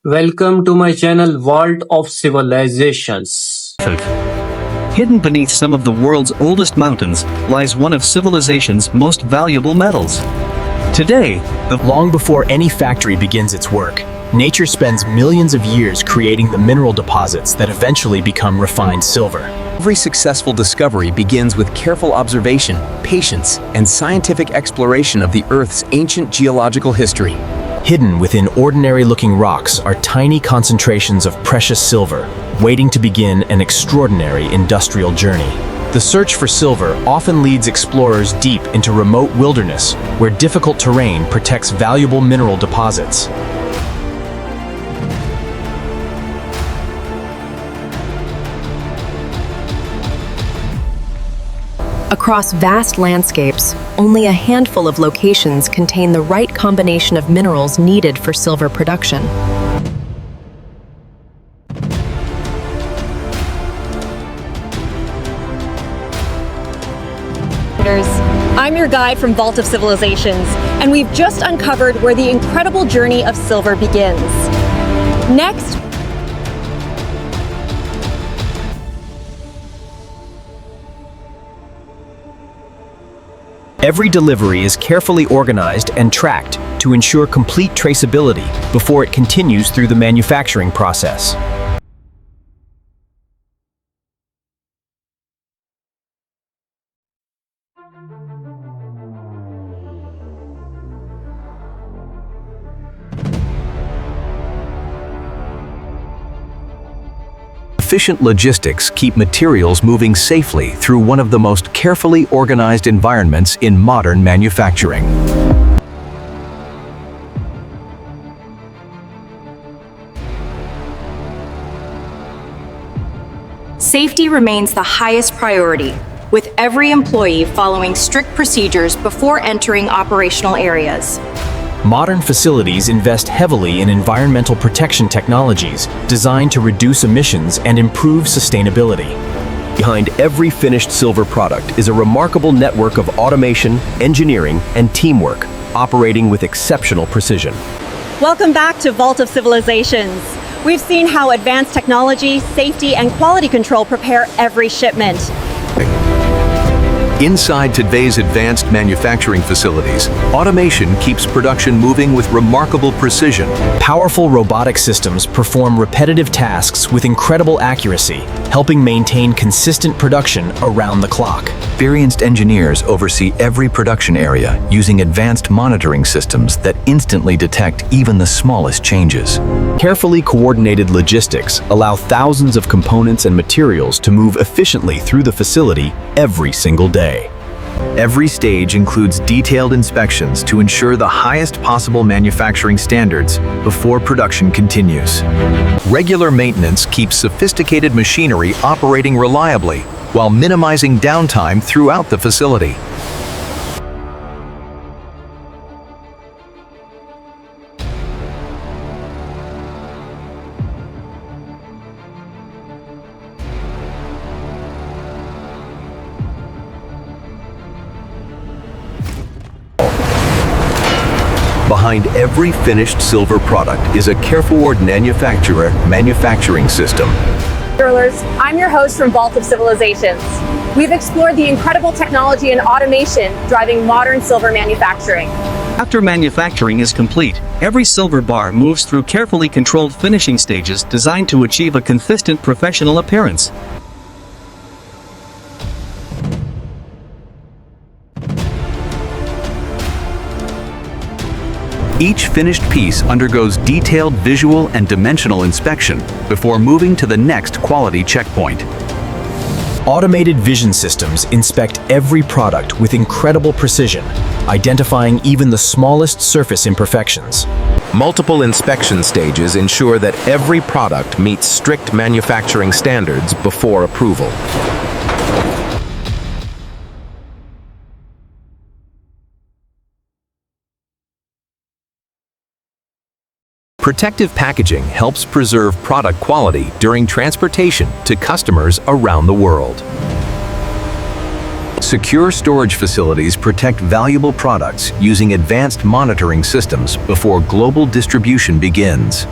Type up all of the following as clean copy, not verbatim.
Welcome to my channel Vault of Civilizations. Hidden beneath some of the world's oldest mountains lies one of civilization's most valuable metals. Today, Long before any factory begins its work, nature spends millions of years creating the mineral deposits that eventually become refined silver. Every successful discovery begins with careful observation, patience, and scientific exploration of the Earth's ancient geological history. Hidden within ordinary-looking rocks are tiny concentrations of precious silver, waiting to begin an extraordinary industrial journey. The search for silver often leads explorers deep into remote wilderness, where difficult terrain protects valuable mineral deposits. Across vast landscapes, only a handful of locations contain the right combination of minerals needed for silver production. I'm your guide from Vault of Civilizations, and we've just uncovered where the incredible journey of silver begins. Next, Every delivery is carefully organized and tracked to ensure complete traceability before it continues through the manufacturing process. Efficient logistics keep materials moving safely through one of the most carefully organized environments in modern manufacturing. Safety remains the highest priority, with every employee following strict procedures before entering operational areas. Modern facilities invest heavily in environmental protection technologies designed to reduce emissions and improve sustainability. Behind every finished silver product is a remarkable network of automation, engineering, and teamwork, operating with exceptional precision. welcome back to Vault of Civilizations. We've seen how advanced technology, safety, and quality control prepare every shipment. Inside today's advanced manufacturing facilities, automation keeps production moving with remarkable precision. Powerful robotic systems perform repetitive tasks with incredible accuracy, helping maintain consistent production around the clock. Experienced engineers oversee every production area using advanced monitoring systems that instantly detect even the smallest changes. Carefully coordinated logistics allow thousands of components and materials to move efficiently through the facility every single day. Every stage includes detailed inspections to ensure the highest possible manufacturing standards before production continues. Regular maintenance keeps sophisticated machinery operating reliably while minimizing downtime throughout the facility. Behind every finished silver product is a careful manufacturing system. I'm your host from Vault of Civilizations. We've explored the incredible technology and automation driving modern silver manufacturing. after manufacturing is complete, every silver bar moves through carefully controlled finishing stages designed to achieve a consistent professional appearance. Each finished piece undergoes detailed visual and dimensional inspection before moving to the next quality checkpoint. Automated vision systems inspect every product with incredible precision, identifying even the smallest surface imperfections. Multiple inspection stages ensure that every product meets strict manufacturing standards before approval. Protective packaging helps preserve product quality during transportation to customers around the world. Secure storage facilities protect valuable products using advanced monitoring systems before global distribution begins.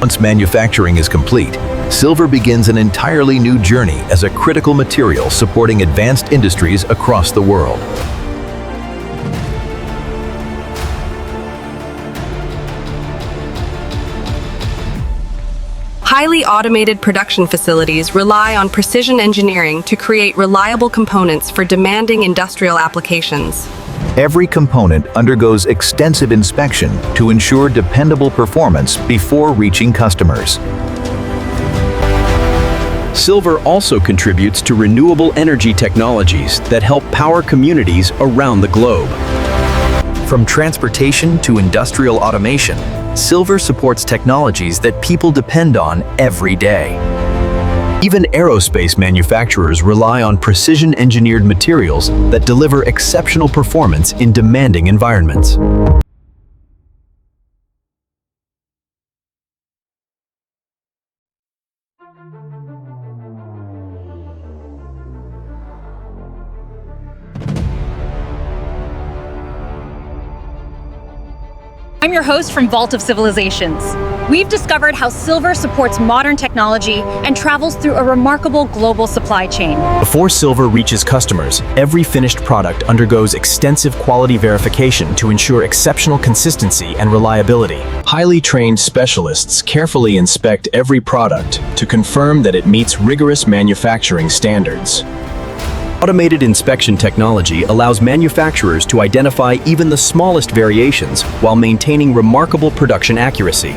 Once manufacturing is complete, silver begins an entirely new journey as a critical material supporting advanced industries across the world. Highly automated production facilities rely on precision engineering to create reliable components for demanding industrial applications. Every component undergoes extensive inspection to ensure dependable performance before reaching customers. Silver also contributes to renewable energy technologies that help power communities around the globe. From transportation to industrial automation, silver supports technologies that people depend on every day. Even aerospace manufacturers rely on precision-engineered materials that deliver exceptional performance in demanding environments. I'm your host from Vault of Civilizations. We've discovered how silver supports modern technology and travels through a remarkable global supply chain. Before silver reaches customers, every finished product undergoes extensive quality verification to ensure exceptional consistency and reliability. Highly trained specialists carefully inspect every product to confirm that it meets rigorous manufacturing standards. Automated inspection technology allows manufacturers to identify even the smallest variations while maintaining remarkable production accuracy.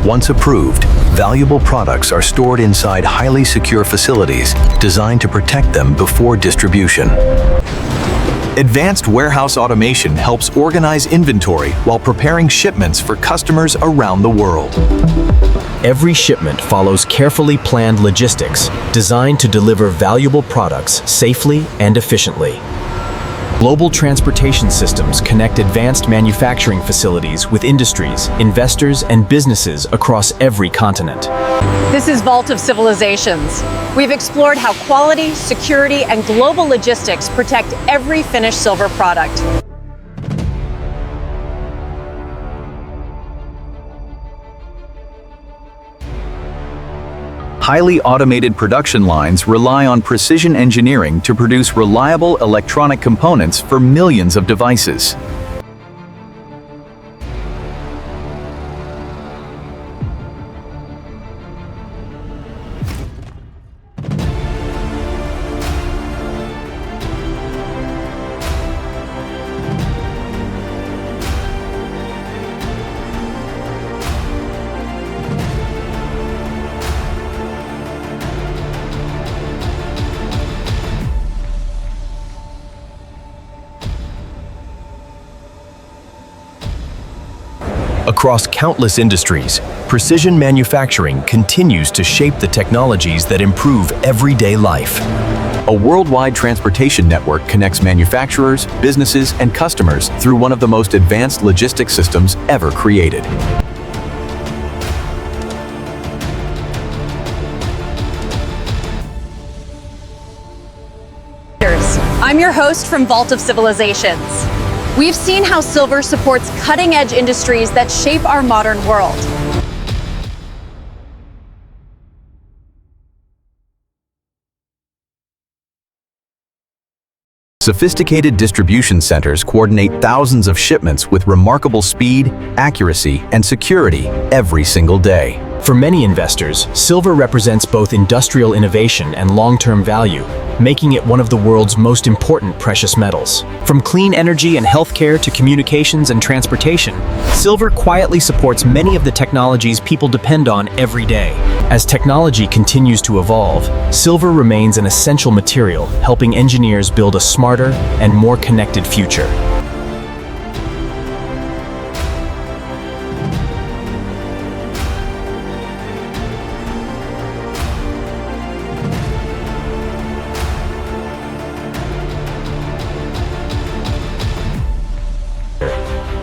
Once approved, valuable products are stored inside highly secure facilities designed to protect them before distribution. Advanced warehouse automation helps organize inventory while preparing shipments for customers around the world. Every shipment follows carefully planned logistics designed to deliver valuable products safely and efficiently. Global transportation systems connect advanced manufacturing facilities with industries, investors, and businesses across every continent. This is Vault of Civilizations. We've explored how quality, security, and global logistics protect every finished silver product. Highly automated production lines rely on precision engineering to produce reliable electronic components for millions of devices. Across countless industries, precision manufacturing continues to shape the technologies that improve everyday life. A worldwide transportation network connects manufacturers, businesses, and customers through one of the most advanced logistics systems ever created. I'm your host from Vault of Civilizations. We've seen how silver supports cutting-edge industries that shape our modern world. Sophisticated distribution centers coordinate thousands of shipments with remarkable speed, accuracy, and security every single day. For many investors, silver represents both industrial innovation and long-term value, making it one of the world's most important precious metals. From clean energy and healthcare to communications and transportation, silver quietly supports many of the technologies people depend on every day. As technology continues to evolve, silver remains an essential material, helping engineers build a smarter and more connected future.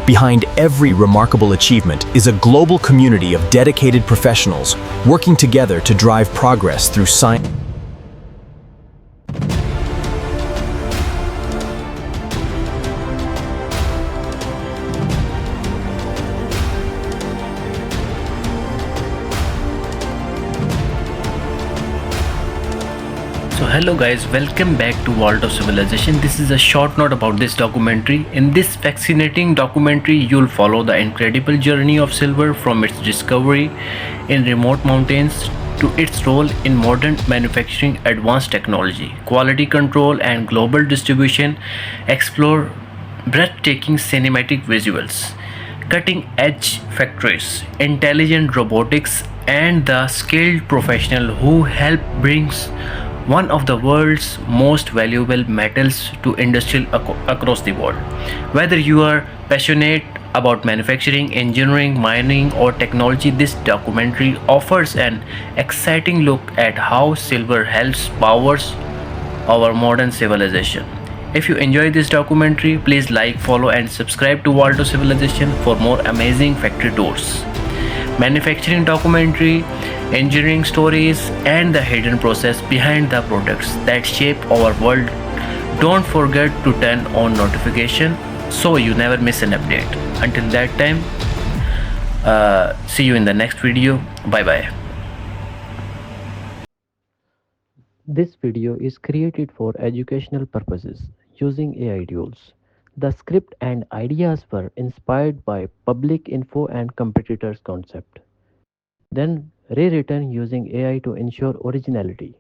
Behind every remarkable achievement is a global community of dedicated professionals working together to drive progress through science. So hello guys, welcome back to Vault of Civilization. This is a short note about this documentary. In this fascinating documentary, you'll follow the incredible journey of silver from its discovery in remote mountains to its role in modern manufacturing, advanced technology, quality control and global distribution. Explore breathtaking cinematic visuals, cutting edge factories, intelligent robotics, and the skilled professional who help brings one of the world's most valuable metals to across the world. Whether you are passionate about manufacturing, engineering, mining, or technology, this documentary offers an exciting look at how silver helps powers our modern civilization. If you enjoy this documentary, please like, follow, and subscribe to Waldo Civilization for more amazing factory tours, manufacturing documentary, engineering stories, and the hidden process behind the products that shape our world. Don't forget to turn on notification so you never miss an update. Until that time, see you in the next video. Bye bye. This video is created for educational purposes using AI tools. The script and ideas were inspired by public info and competitors concept, then rewritten using AI to ensure originality.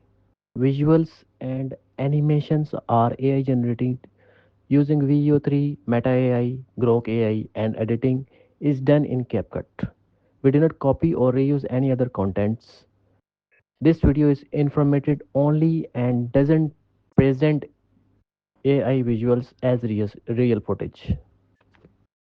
Visuals and animations are AI generated using VO3, Meta AI, Grok AI, and editing is done in CapCut. We do not copy or reuse any other contents. This video is informative only and doesn't present AI visuals as real footage.